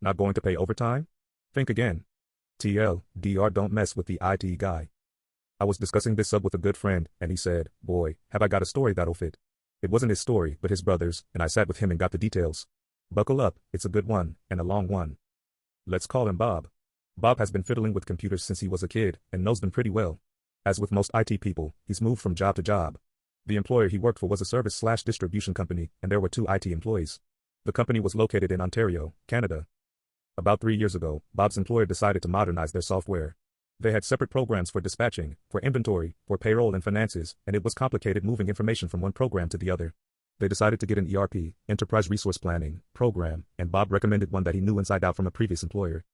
Not going to pay overtime? Think again. TLDR, don't mess with the IT guy. I was discussing this sub with a good friend, and he said, boy, have I got a story that'll fit. It wasn't his story, but his brother's, and I sat with him and got the details. Buckle up, it's a good one, and a long one. Let's call him Bob. Bob has been fiddling with computers since he was a kid, and knows them pretty well. As with most IT people, he's moved from job to job. The employer he worked for was a service/distribution company, and there were 2 IT employees. The company was located in Ontario, Canada. About 3 years ago, Bob's employer decided to modernize their software. They had separate programs for dispatching, for inventory, for payroll and finances, and it was complicated moving information from one program to the other. They decided to get an ERP, Enterprise Resource Planning, program, and Bob recommended one that he knew inside out from a previous employer.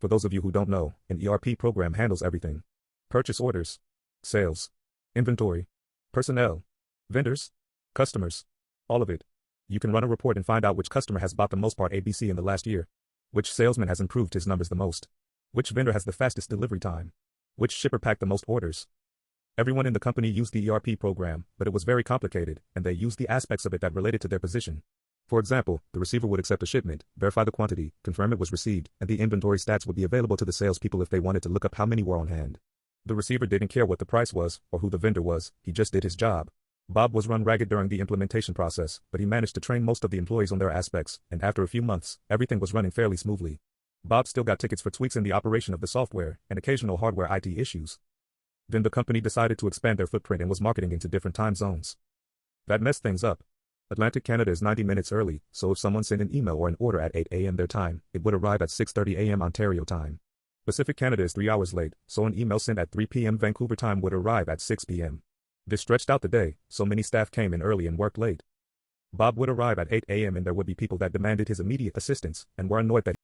For those of you who don't know, an ERP program handles everything. Purchase orders, sales, inventory, personnel, vendors, customers, all of it. You can run a report and find out which customer has bought the most part ABC in the last year, which salesman has improved his numbers the most, which vendor has the fastest delivery time, which shipper packed the most orders. Everyone in the company used the ERP program, but it was very complicated, and they used the aspects of it that related to their position. For example, the receiver would accept a shipment, verify the quantity, confirm it was received, and the inventory stats would be available to the salespeople if they wanted to look up how many were on hand. The receiver didn't care what the price was, or who the vendor was, he just did his job. Bob was run ragged during the implementation process, but he managed to train most of the employees on their aspects, and after a few months, everything was running fairly smoothly. Bob still got tickets for tweaks in the operation of the software, and occasional hardware IT issues. Then the company decided to expand their footprint and was marketing into different time zones. That messed things up. Atlantic Canada is 90 minutes early, so if someone sent an email or an order at 8 a.m. their time, it would arrive at 6:30 a.m. Ontario time. Pacific Canada is 3 hours late, so an email sent at 3 p.m. Vancouver time would arrive at 6 p.m. This stretched out the day, so many staff came in early and worked late. Bob would arrive at 8 a.m. and there would be people that demanded his immediate assistance and were annoyed that